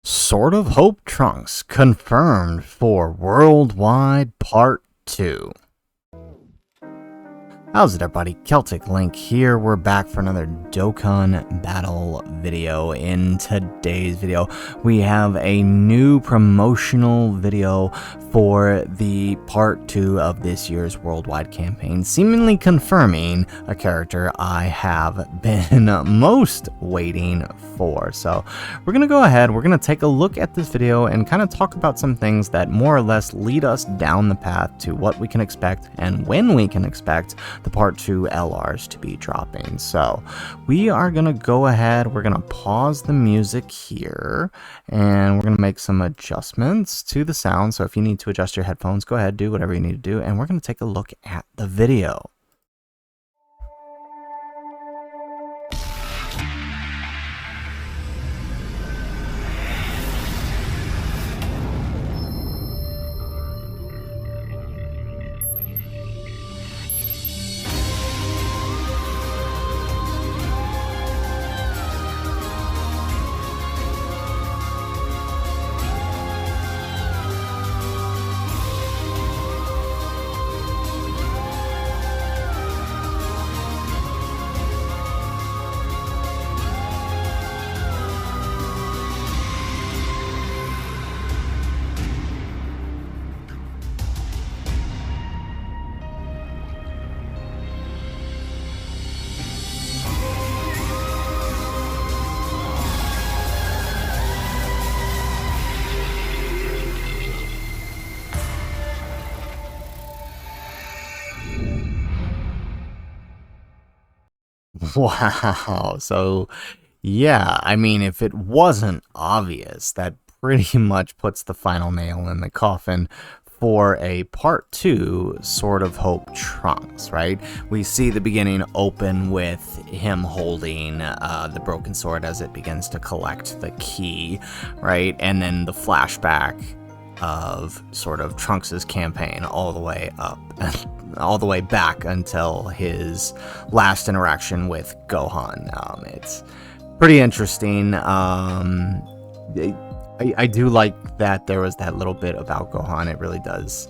Sword of Hope Trunks confirmed for Worldwide Part 2. How's it everybody, Celtic Link here. We're back for another Dokkan battle video. In today's video, we have a new promotional video for the part 2 of this year's worldwide campaign, seemingly confirming a character I have been most waiting for. So we're going to go ahead, we're going to take a look at this video and kind of talk about some things that more or less lead us down the path to what we can expect and when we can expect the part 2 LRs to be dropping. So we are going to go ahead, we're going to pause the music here, and we're going to make some adjustments to the sound. So if you need to adjust your headphones, go ahead, do whatever you need to do, and we're going to take a look at the video. Wow, so yeah, I mean, if it wasn't obvious, that pretty much puts the final nail in the coffin for a part 2 Sword of Hope Trunks, right? We see the beginning open with him holding the broken sword as it begins to collect the key, right? And then the flashback of sort of Trunks' campaign all the way up all the way back until his last interaction with Gohan. It's pretty interesting. I do like that there was that little bit about Gohan. It really does.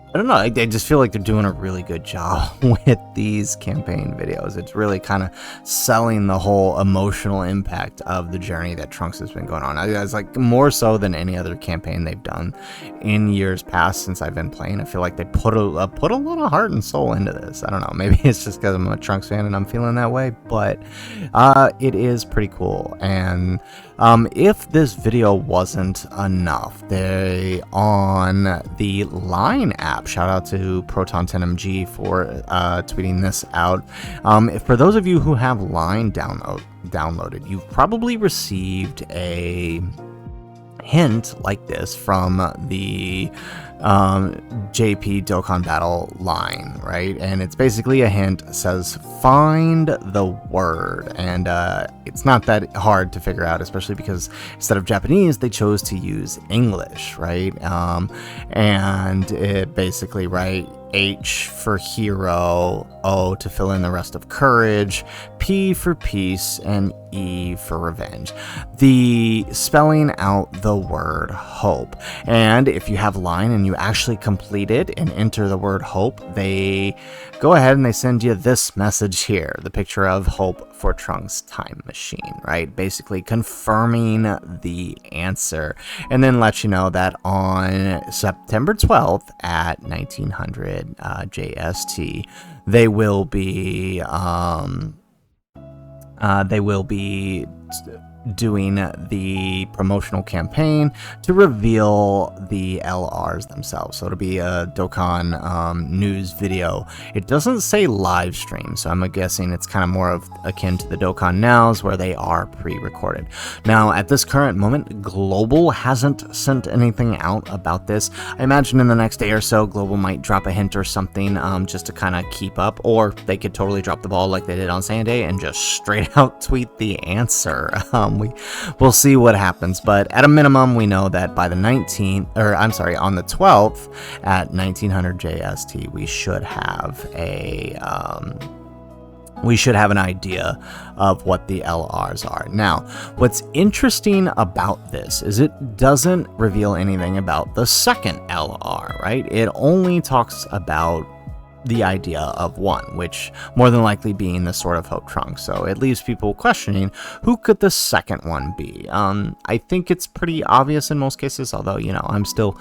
I don't know, I just feel like they're doing a really good job with these campaign videos. It's really kind of selling the whole emotional impact of the journey that Trunks has been going on. It's like more so than any other campaign they've done in years past since I've been playing. I feel like they put a lot of heart and soul into this. I don't know, maybe it's just because I'm a Trunks fan and I'm feeling that way, but it is pretty cool. And if this video wasn't enough, they on the Line app, shout out to Proton10mg for tweeting this out. For those of you who have Line downloaded, you've probably received a hint like this from the JP Dokkan Battle line, right? And it's basically a hint. It says find the word, and it's not that hard to figure out, especially because instead of Japanese they chose to use English, right? And it basically, right, H for hero, O to fill in the rest of courage, P for peace, and E for revenge. The spelling out the word hope. And if you have Line and you actually complete it and enter the word hope, they go ahead and they send you this message here, the picture of hope for Trunks' time machine, right? Basically confirming the answer, and then let you know that on September 12th at 1900 JST, they will be doing the promotional campaign to reveal the LRs themselves. So it'll be a Dokkan news video. It doesn't say live stream, so I'm guessing it's kind of more of akin to the Dokkan Nows where they are pre-recorded. Now, at this current moment, Global hasn't sent anything out about this. I imagine in the next day or so, Global might drop a hint or something just to kind of keep up, or they could totally drop the ball like they did on Sunday and just straight out tweet the answer. We'll see what happens, but at a minimum, we know that by the 19th, or I'm sorry, on the 12th at 1900 JST, we should have a we should have an idea of what the LRs are. Now, what's interesting about this is it doesn't reveal anything about the second LR, right? It only talks about the idea of one, which more than likely being the Sword of Hope Trunks. So it leaves people questioning, who could the second one be? I think it's pretty obvious in most cases, although, you know, I'm still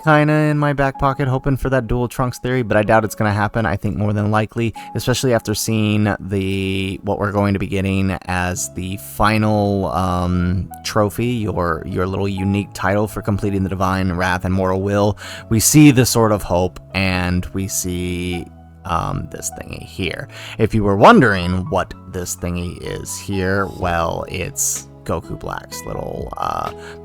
kind of in my back pocket hoping for that dual Trunks theory, but I doubt it's going to happen. I think more than likely, especially after seeing what we're going to be getting as the final trophy, your little unique title for completing the Divine Wrath and Mortal Will, we see the Sword of Hope, and we see this thingy here. If you were wondering what this thingy is here, well, it's Goku Black's little,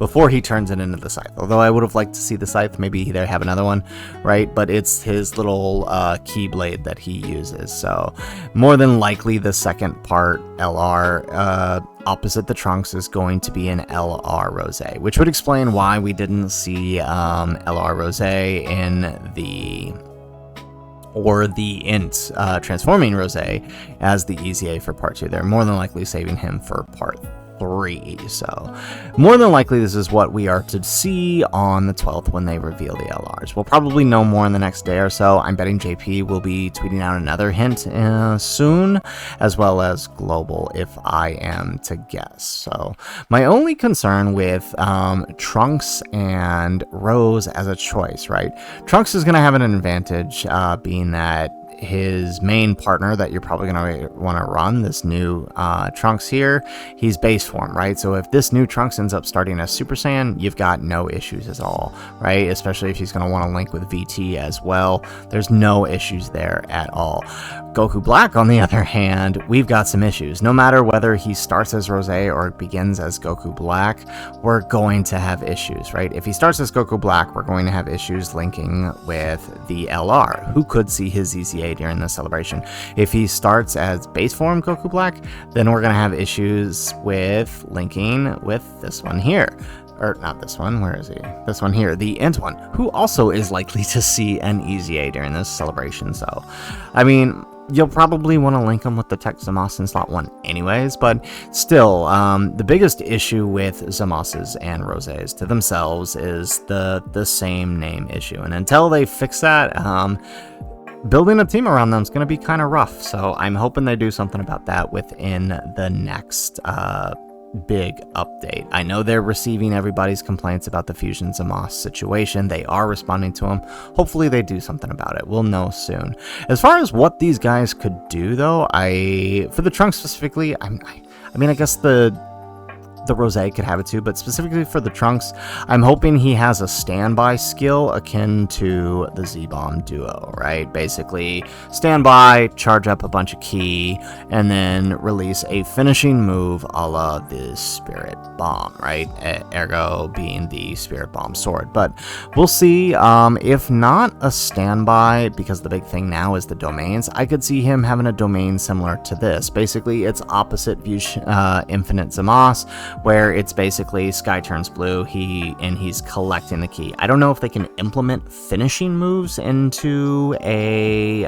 before he turns it into the Scythe. Although I would have liked to see the Scythe, maybe they have another one, right? But it's his little Keyblade that he uses. So more than likely the second part, LR, opposite the Trunks, is going to be an LR Rose, which would explain why we didn't see LR Rose in the transforming Rose as the EZA for part 2. They're more than likely saving him for part 3, so more than likely this is what we are to see on the 12th when they reveal the LRs. We'll probably know more in the next day or so. I'm betting JP will be tweeting out another hint soon, as well as Global, if I am to guess. So my only concern with Trunks and Rose as a choice, right? Trunks is going to have an advantage, being that his main partner that you're probably going to want to run, this new Trunks here, he's base form, right? So if this new Trunks ends up starting as Super Saiyan, you've got no issues at all, right? Especially if he's going to want to link with VT as well. There's no issues there at all. Goku Black, on the other hand, we've got some issues. No matter whether he starts as Rose or begins as Goku Black, we're going to have issues, right? If he starts as Goku Black, we're going to have issues linking with the LR, who could see his EZA during the celebration. If he starts as base form Goku Black, then we're going to have issues with linking with this one here. Or not this one, where is he? This one here, the Int one, who also is likely to see an EZA during this celebration. So, I mean, you'll probably want to link them with the Tech Zamos in slot 1 anyways, but still, the biggest issue with Zamoses and Roses to themselves is the same name issue. And until they fix that, building a team around them is going to be kind of rough. So I'm hoping they do something about that within the next big update. I know they're receiving everybody's complaints about the Fusion Zamos situation. They are responding to them. Hopefully they do something about it. We'll know soon. As far as what these guys could do, though, for the Trunks specifically, I mean, I guess the Rose could have it too, but specifically for the Trunks, I'm hoping he has a standby skill akin to the Z-Bomb duo, right? Basically, standby, charge up a bunch of ki, and then release a finishing move a la the Spirit Bomb, right? Ergo being the Spirit Bomb sword. But we'll see. If not a standby, because the big thing now is the domains, I could see him having a domain similar to this. Basically, it's opposite Infinite Zamos, where it's basically Sky turns blue, he's collecting the ki. I don't know if they can implement finishing moves into a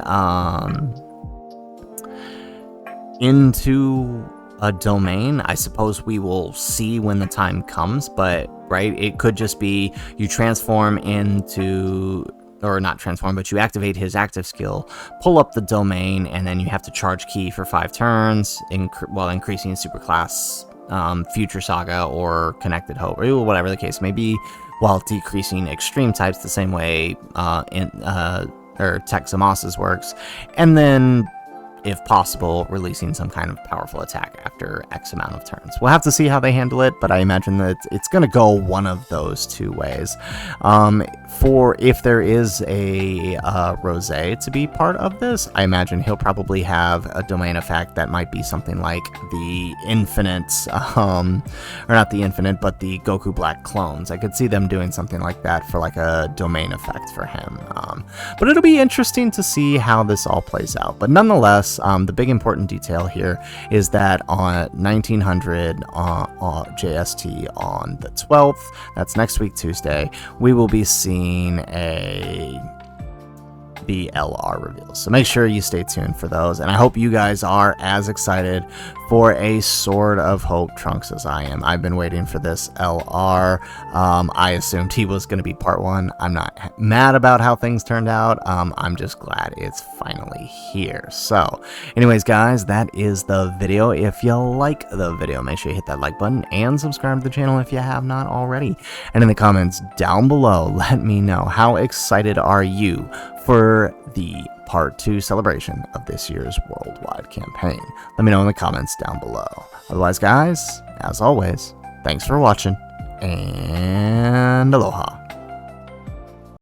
domain. I suppose we will see when the time comes, but right, it could just be you transform into, or not transform, but you activate his active skill, pull up the domain, and then you have to charge ki for 5 turns while increasing superclass Future Saga or Connected Hope, or whatever the case may be, while decreasing extreme types the same way Tech Zamos's works, and then, if possible, releasing some kind of powerful attack after X amount of turns. We'll have to see how they handle it, but I imagine that it's going to go one of those two ways. For if there is a Rose to be part of this, I imagine he'll probably have a domain effect that might be something like the Infinite, or not the Infinite, but the Goku Black clones. I could see them doing something like that for like a domain effect for him. But it'll be interesting to see how this all plays out. But nonetheless, the big important detail here is that on 1900 JST on the 12th, that's next week Tuesday, we will be seeing a the LR reveals. So make sure you stay tuned for those, and I hope you guys are as excited for a Sword of Hope Trunks as I am. I've been waiting for this LR. I assumed he was going to be part 1. I'm not mad about how things turned out. I'm just glad it's finally here. So anyways, guys, that is the video. If you like the video, make sure you hit that like button and subscribe to the channel if you have not already. And in the comments down below, let me know, how excited are you for the Part 2 celebration of this year's worldwide campaign? Let me know in the comments down below. Otherwise, guys, as always, thanks for watching, and aloha.